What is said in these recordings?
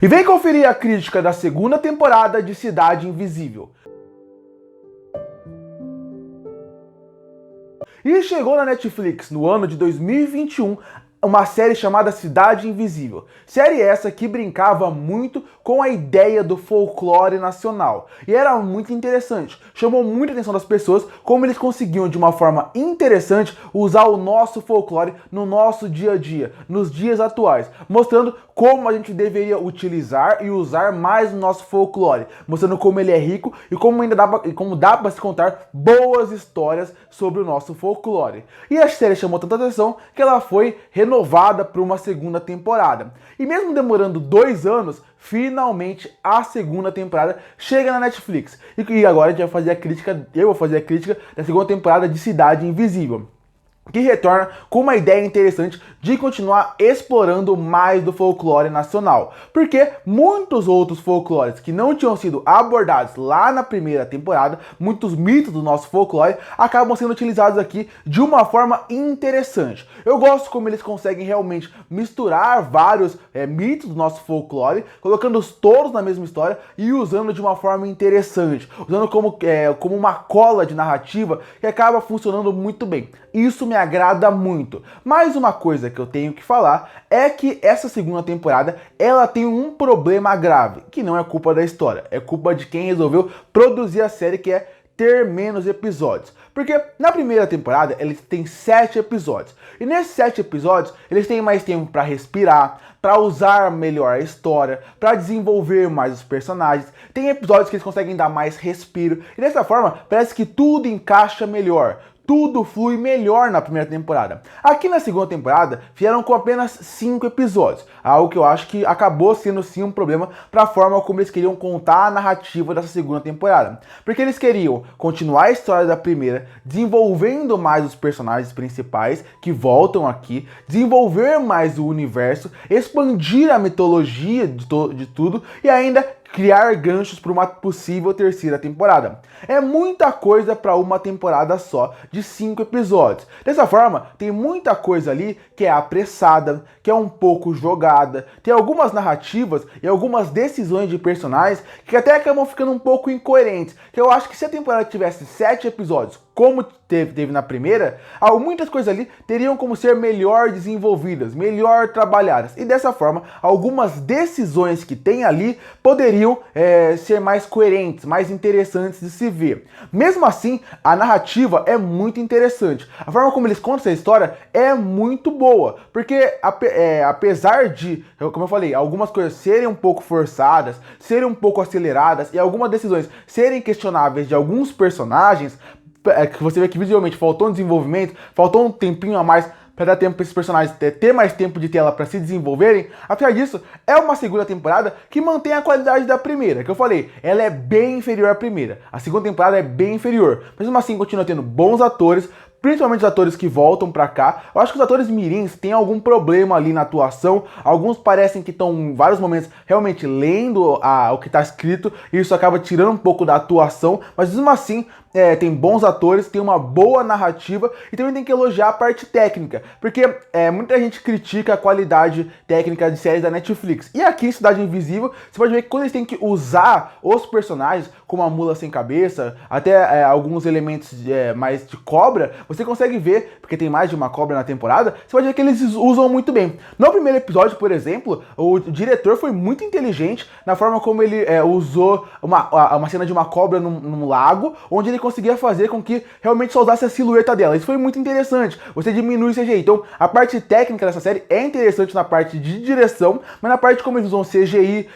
E vem conferir a crítica da segunda temporada de Cidade Invisível. E chegou na Netflix no ano de 2021 uma série chamada Cidade Invisível. Série essa que brincava muito com a ideia do folclore nacional. E era muito interessante. Chamou muita atenção das pessoas como eles conseguiam de uma forma interessante usar o nosso folclore no nosso dia a dia, nos dias atuais, mostrando como a gente deveria utilizar e usar mais o nosso folclore, mostrando como ele é rico e como dá para se contar boas histórias sobre o nosso folclore. E a série chamou tanta atenção que ela foi renovada para uma segunda temporada. E mesmo demorando 2 anos, finalmente a segunda temporada chega na Netflix. E agora a gente vai fazer a crítica, eu vou fazer a crítica da segunda temporada de Cidade Invisível, que retorna com uma ideia interessante de continuar explorando mais do folclore nacional. Porque muitos outros folclores que não tinham sido abordados lá na primeira temporada, muitos mitos do nosso folclore, acabam sendo utilizados aqui de uma forma interessante. Eu gosto como eles conseguem realmente misturar vários mitos do nosso folclore, colocando-os todos na mesma história e usando de uma forma interessante, usando como uma cola de narrativa que acaba funcionando muito bem. Isso me agrada muito. Mais uma coisa que eu tenho que falar é que essa segunda temporada ela tem um problema grave, que não é culpa da história, é culpa de quem resolveu produzir a série, que é ter menos episódios. Porque na primeira temporada eles têm 7 episódios. E nesses 7 episódios eles têm mais tempo para respirar, para usar melhor a história, para desenvolver mais os personagens. Tem episódios que eles conseguem dar mais respiro. E dessa forma parece que tudo encaixa melhor. Tudo flui melhor na primeira temporada. Aqui na segunda temporada vieram com apenas 5 episódios, algo que eu acho que acabou sendo sim um problema para a forma como eles queriam contar a narrativa dessa segunda temporada. Porque eles queriam continuar a história da primeira, desenvolvendo mais os personagens principais que voltam aqui, desenvolver mais o universo, expandir a mitologia de tudo e ainda criar ganchos para uma possível terceira temporada. É muita coisa para uma temporada só de 5 episódios. Dessa forma, tem muita coisa ali que é apressada, que é um pouco jogada, tem algumas narrativas e algumas decisões de personagens que até acabam ficando um pouco incoerentes. Que eu acho que se a temporada tivesse 7 episódios, como teve na primeira, muitas coisas ali teriam como ser melhor desenvolvidas, melhor trabalhadas. E dessa forma, algumas decisões que tem ali poderiam ser mais coerentes, mais interessantes de se ver. Mesmo assim, a narrativa é muito interessante. A forma como eles contam essa história é muito boa. Porque apesar de, como eu falei, algumas coisas serem um pouco forçadas, serem um pouco aceleradas e algumas decisões serem questionáveis de alguns personagens, que você vê que visualmente faltou um desenvolvimento, faltou um tempinho a mais para dar tempo para esses personagens ter mais tempo de tela para se desenvolverem. Apesar disso, é uma segunda temporada que mantém a qualidade da primeira, que eu falei, ela é bem inferior à primeira. A segunda temporada é bem inferior, mas mesmo assim continua tendo bons atores, principalmente os atores que voltam pra cá. Eu acho que os atores mirins têm algum problema ali na atuação. Alguns parecem que estão em vários momentos realmente lendo o que está escrito, e isso acaba tirando um pouco da atuação, mas mesmo assim tem bons atores, tem uma boa narrativa e também tem que elogiar a parte técnica, porque muita gente critica a qualidade técnica de séries da Netflix. E aqui em Cidade Invisível, você pode ver que quando eles têm que usar os personagens, como a mula sem cabeça, até alguns elementos mais de cobra, você consegue ver, porque tem mais de uma cobra na temporada, você pode ver que eles usam muito bem. No primeiro episódio, por exemplo, o diretor foi muito inteligente na forma como ele usou uma cena de uma cobra num lago, onde ele conseguia fazer com que realmente só usasse a silhueta dela. Isso foi muito interessante. Você diminui o CGI. Então, a parte técnica dessa série é interessante na parte de direção, mas na parte como eles usam CGI,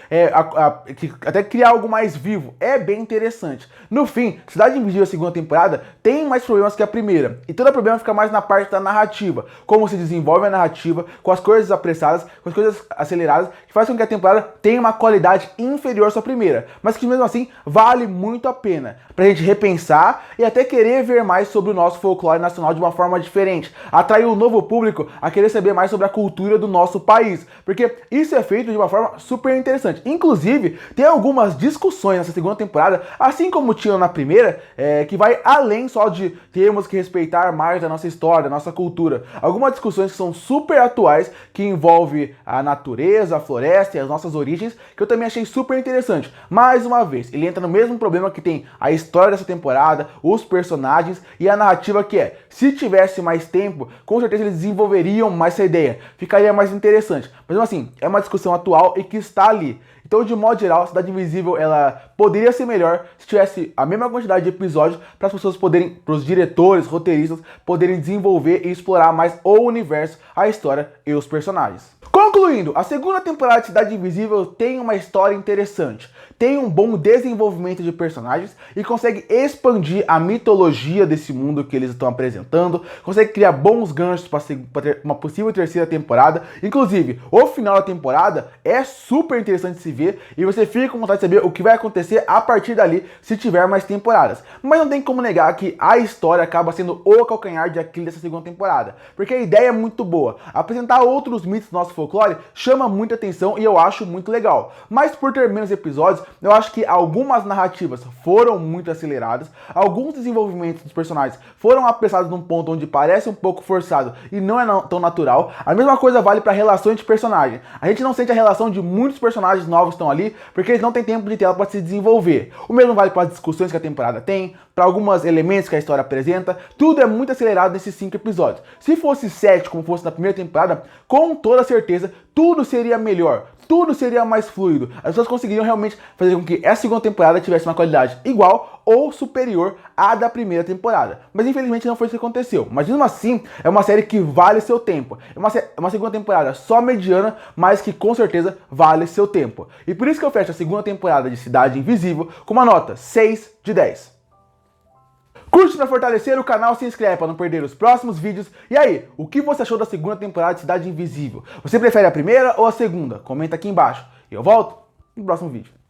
até criar algo mais vivo, é bem interessante. No fim, Cidade Invisível, a segunda temporada, tem mais problemas que a primeira. E todo o problema fica mais na parte da narrativa. Como se desenvolve a narrativa, com as coisas apressadas, com as coisas aceleradas, que faz com que a temporada tenha uma qualidade inferior à sua primeira. Mas que mesmo assim, vale muito a pena pra gente repensar e até querer ver mais sobre o nosso folclore nacional de uma forma diferente. Atrair um novo público a querer saber mais sobre a cultura do nosso país. Porque isso é feito de uma forma super interessante. Inclusive, tem algumas discussões nessa segunda temporada, assim como tinha na primeira, que vai além só de termos que respeitar aproveitar mais da nossa história, da nossa cultura. Algumas discussões que são super atuais, que envolvem a natureza, a floresta e as nossas origens, que eu também achei super interessante. Mais uma vez, ele entra no mesmo problema que tem a história dessa temporada, os personagens e a narrativa, que é, se tivesse mais tempo, com certeza eles desenvolveriam mais essa ideia, ficaria mais interessante. Mas assim, é uma discussão atual e que está ali. Então, de modo geral, Cidade Invisível, ela poderia ser melhor se tivesse a mesma quantidade de episódios para as pessoas poderem, para os diretores, roteiristas, poderem desenvolver e explorar mais o universo, a história e os personagens. Concluindo, a segunda temporada de Cidade Invisível tem uma história interessante, tem um bom desenvolvimento de personagens e consegue expandir a mitologia desse mundo que eles estão apresentando, consegue criar bons ganchos para uma possível terceira temporada. Inclusive, o final da temporada é super interessante de se ver e você fica com vontade de saber o que vai acontecer a partir dali se tiver mais temporadas. Mas não tem como negar que a história acaba sendo o calcanhar de Aquiles dessa segunda temporada, porque a ideia é muito boa. Apresentar outros mitos do nosso folclore chama muita atenção e eu acho muito legal. Mas por ter menos episódios, eu acho que algumas narrativas foram muito aceleradas, alguns desenvolvimentos dos personagens foram apressados num ponto onde parece um pouco forçado e não é tão natural. A mesma coisa vale para relações de personagem. A gente não sente a relação de muitos personagens novos que estão ali, porque eles não têm tempo de tela para se desenvolver. O mesmo vale para as discussões que a temporada tem, para alguns elementos que a história apresenta. Tudo é muito acelerado nesses 5 episódios. Se fosse 7, como fosse na primeira temporada, com toda certeza, tudo seria melhor, tudo seria mais fluido. As pessoas conseguiriam realmente fazer com que essa segunda temporada tivesse uma qualidade igual ou superior à da primeira temporada. Mas infelizmente não foi isso que aconteceu. Mas mesmo assim, é uma série que vale seu tempo. É uma segunda temporada só mediana, mas que com certeza vale seu tempo. E por isso que eu fecho a segunda temporada de Cidade Invisível com uma nota 6 de 10. Curte para fortalecer o canal, se inscreve para não perder os próximos vídeos. E aí, o que você achou da segunda temporada de Cidade Invisível? Você prefere a primeira ou a segunda? Comenta aqui embaixo. E eu volto no próximo vídeo.